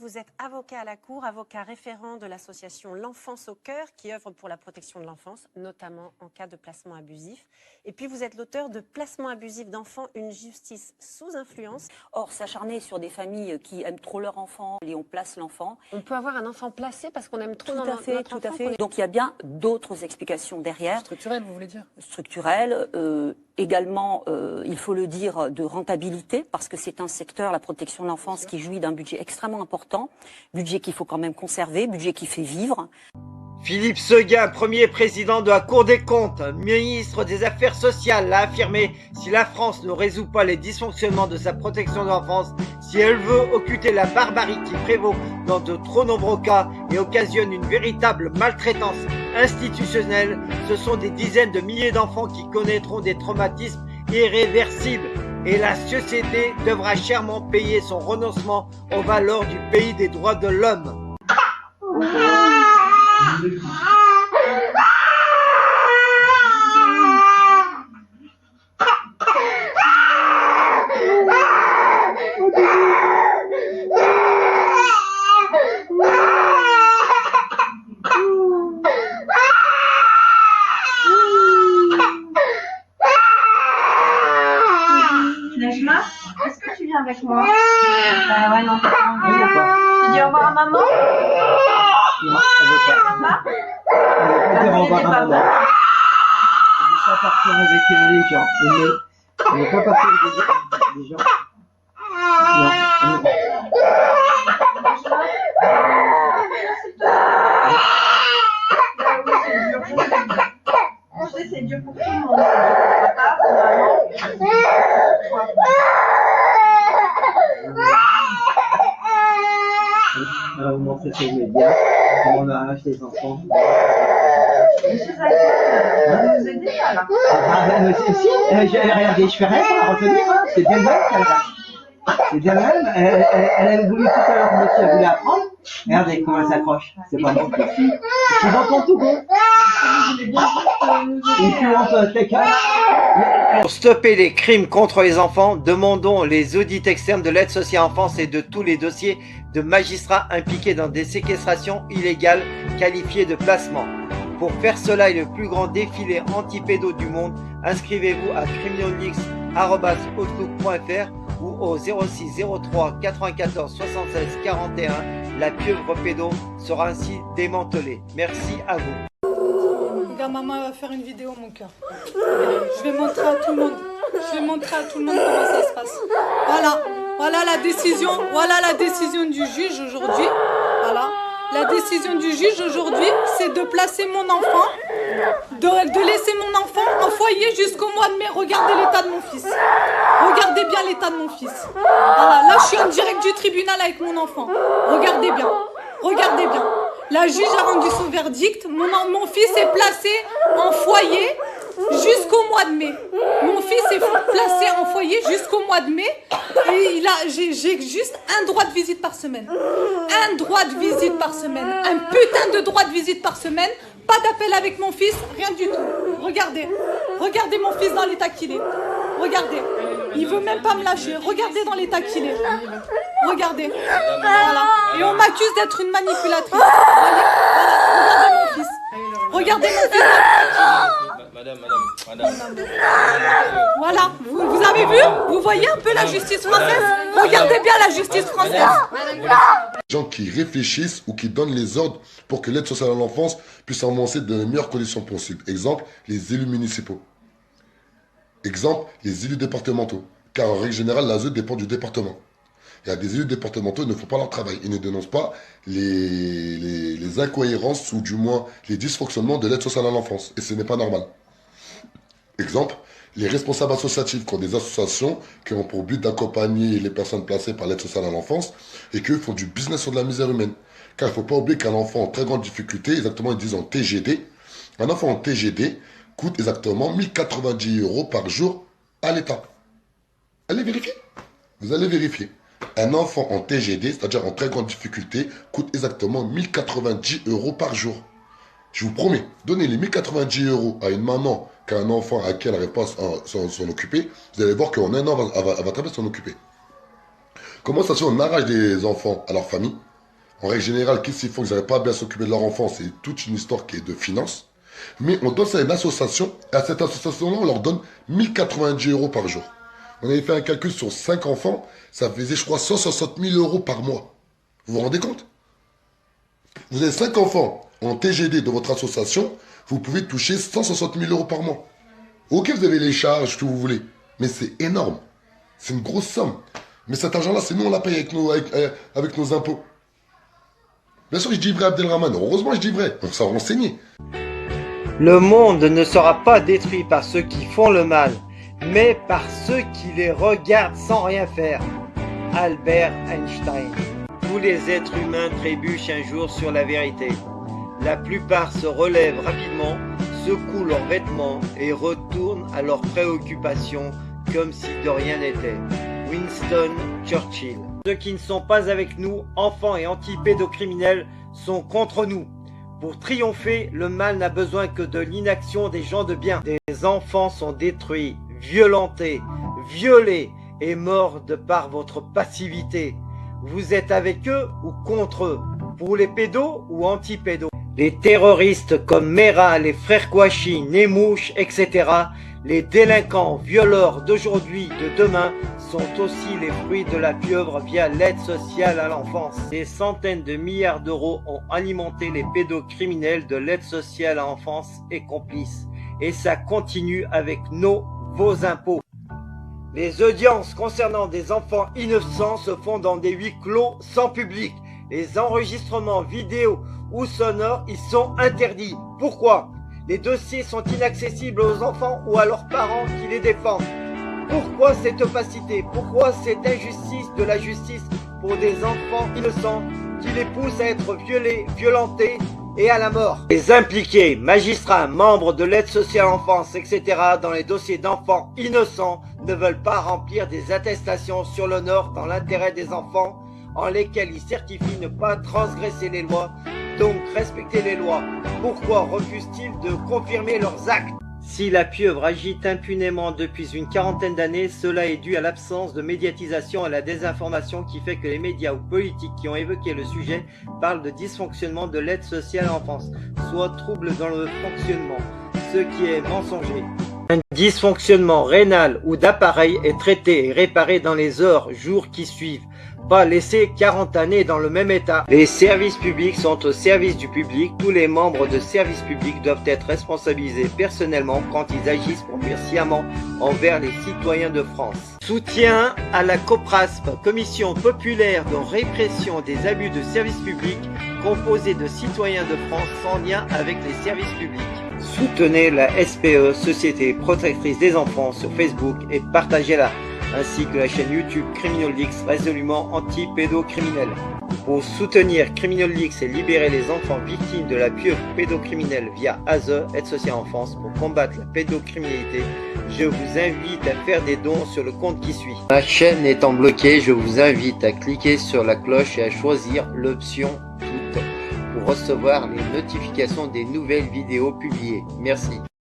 vous êtes avocat à la Cour, avocat référent de l'association L'Enfance au cœur, qui œuvre pour la protection de l'enfance, notamment en cas de placement abusif. Et puis vous êtes l'auteur de Placement abusif d'enfants, une justice sous influence. Or, s'acharner sur des familles qui aiment trop leur enfant et on place l'enfant. On peut avoir un enfant placé parce qu'on aime trop Tout notre à fait, enfant. tout à fait. Donc il y a bien d'autres explications derrière. Structurel, vous voulez dire? Structurelles, également, il faut le dire, de rentabilité, parce que c'est un secteur, la protection de l'enfance, qui jouit d'un budget extrêmement important, budget qu'il faut quand même conserver, budget qui fait vivre. Philippe Séguin, premier président de la Cour des comptes, ministre des Affaires sociales, l'a affirmé: si la France ne résout pas les dysfonctionnements de sa protection de l'enfance, si elle veut occulter la barbarie qui prévaut dans de trop nombreux cas et occasionne une véritable maltraitance institutionnelle, ce sont des dizaines de milliers d'enfants qui connaîtront des traumatismes irréversibles. Et la société devra chèrement payer son renoncement aux valeurs du pays des droits de l'homme. Najma, est-ce que tu viens avec moi? Bah ouais, non, t'as pas envie. Tu dis au revoir à maman? Non, elle veut pas. Papa? Elle veut pas dire au revoir à maman. Elle veut pas partir avec les gens. Elle veut pas partir avec les gens. Non. Tu sais, c'est dur pour tout le monde. Papa, maman. Vous montrez sur les médias comment on arrache les enfants. Je suis avec vous aidez pas là. Mais si, regardez, je fais rien pour la retenir, hein. C'est bien même qu'elle lâche. C'est bien même, elle a voulu tout à l'heure, monsieur a voulu apprendre. Regardez comment elle s'accroche. C'est pas bon. C'est dans ton tout bon. Et puis on peut quelqu'un. Pour stopper les crimes contre les enfants, demandons les audits externes de l'aide sociale à l'enfance et de tous les dossiers de magistrats impliqués dans des séquestrations illégales qualifiées de placement. Pour faire cela et le plus grand défilé anti-pédo du monde, inscrivez-vous à criminalix@outlook.fr ou au 06 03 94 76 41. La pieuvre pédo sera ainsi démantelée. Merci à vous. Regarde, maman va faire une vidéo, mon cœur. Je vais montrer à tout le monde. Je vais montrer à tout le monde comment ça se passe. Voilà. Voilà la décision. Voilà la décision du juge aujourd'hui. Voilà. La décision du juge aujourd'hui, c'est de placer mon enfant, de laisser mon enfant en foyer jusqu'au mois de mai. Regardez l'état de mon fils. Regardez bien l'état de mon fils. Voilà. Là, je suis en direct du tribunal avec mon enfant. Regardez bien. Regardez bien. La juge a rendu son verdict. Mon fils est placé en foyer jusqu'au mois de mai. Mon fils est placé en foyer jusqu'au mois de mai. Et j'ai juste un droit de visite par semaine. Un droit de visite par semaine. Un putain de droit de visite par semaine. Pas d'appel avec mon fils, rien du tout. Regardez. Regardez mon fils dans l'état qu'il est. Regardez. Il veut même pas me lâcher. Regardez dans l'état qu'il est. Regardez. Voilà. Et on m'accuse d'être une manipulatrice. Voilà. Regardez mon fils. Regardez mon fils. Madame. Voilà. Vous avez vu? Vous voyez un peu la justice française? Regardez bien la justice française. Gens qui réfléchissent ou qui donnent les ordres pour que l'aide sociale à l'enfance puisse avancer dans les meilleures conditions possibles. Exemple, les élus municipaux. Exemple, les élus départementaux. Car en règle générale, l'ASE dépend du département. Il y a des élus départementaux, ils ne font pas leur travail. Ils ne dénoncent pas les incohérences ou du moins les dysfonctionnements de l'aide sociale à l'enfance. Et ce n'est pas normal. Exemple, les responsables associatifs qui ont des associations qui ont pour but d'accompagner les personnes placées par l'aide sociale à l'enfance et qui font du business sur de la misère humaine. Car il ne faut pas oublier qu'un enfant en très grande difficulté, exactement ils disent en TGD, un enfant en TGD coûte exactement 1090 € par jour à l'État. Allez vérifier. Vous allez vérifier. Un enfant en TGD, c'est-à-dire en très grande difficulté, coûte exactement 1090 € par jour. Je vous promets, donnez les 1090 € à une maman qui a un enfant à qui elle n'arrive pas à s'en occuper, vous allez voir qu'en un an, elle va très bien s'en occuper. Comment ça se fait on arrache des enfants à leur famille, En règle générale, qu'est-ce qu'ils font? Ils n'arrivent pas à bien s'occuper de leur enfant. C'est toute une histoire qui est de finance. Mais on donne ça à une association. Et à cette association-là, on leur donne 1090 € par jour. On avait fait un calcul sur 5 enfants. Ça faisait, je crois, 160 000 € par mois. Vous vous rendez compte? Vous avez 5 enfants en TGD de votre association. Vous pouvez toucher 160 000 € par mois. Ok, vous avez les charges que vous voulez. Mais c'est énorme. C'est une grosse somme. Mais cet argent-là, c'est nous, on la paye avec nos impôts. Bien sûr, je dis vrai, Abdelrahman. Heureusement, je dis vrai. On s'est renseigné. Le monde ne sera pas détruit par ceux qui font le mal, mais par ceux qui les regardent sans rien faire. Albert Einstein. Tous les êtres humains trébuchent un jour sur la vérité. La plupart se relèvent rapidement, secouent leurs vêtements et retournent à leurs préoccupations comme si de rien n'était. Winston Churchill. Ceux qui ne sont pas avec nous, enfants et anti-pédocriminels, sont contre nous. Pour triompher, le mal n'a besoin que de l'inaction des gens de bien. Des enfants sont détruits, violentés, violés et morts de par votre passivité. Vous êtes avec eux ou contre eux? Pour les pédos ou anti-pédos? Les terroristes comme Mera, les frères Kouachi, Nemouche, etc., les délinquants, violeurs d'aujourd'hui, de demain, sont aussi les fruits de la pieuvre via l'aide sociale à l'enfance. Des centaines de milliards d'euros ont alimenté les pédocriminels de l'aide sociale à l'enfance et complices. Et ça continue avec vos impôts. Les audiences concernant des enfants innocents se font dans des huis clos sans public. Les enregistrements vidéo ou sonores y sont interdits. Pourquoi? Les dossiers sont inaccessibles aux enfants ou à leurs parents qui les défendent. Pourquoi cette opacité? Pourquoi cette injustice de la justice pour des enfants innocents qui les pousse à être violés, violentés et à la mort? Les impliqués, magistrats, membres de l'aide sociale à l'enfance, etc. dans les dossiers d'enfants innocents ne veulent pas remplir des attestations sur l'honneur dans l'intérêt des enfants en lesquels ils certifient ne pas transgresser les lois, donc respecter les lois. Pourquoi refusent-ils de confirmer leurs actes? Si la pieuvre agite impunément depuis une quarantaine d'années, cela est dû à l'absence de médiatisation et à la désinformation qui fait que les médias ou politiques qui ont évoqué le sujet parlent de dysfonctionnement de l'aide sociale à l'enfance, soit trouble dans le fonctionnement, ce qui est mensonger. Un dysfonctionnement rénal ou d'appareil est traité et réparé dans les heures, jours qui suivent. Pas laisser 40 années dans le même état. Les services publics sont au service du public. Tous les membres de services publics doivent être responsabilisés personnellement quand ils agissent pour faire sciemment envers les citoyens de France. Soutien à la COPRASP, Commission populaire de répression des abus de services publics, composée de citoyens de France sans lien avec les services publics. Soutenez la SPE, Société Protectrice des Enfants, sur Facebook et partagez-la, ainsi que la chaîne YouTube CriminalX, résolument anti-pédocriminel. Pour soutenir CriminalX et libérer les enfants victimes de la pieuvre pédocriminelle via ASE, Aide sociale à l'enfance, pour combattre la pédocriminalité, je vous invite à faire des dons sur le compte qui suit. Ma chaîne étant bloquée, je vous invite à cliquer sur la cloche et à choisir l'option toutes pour recevoir les notifications des nouvelles vidéos publiées. Merci.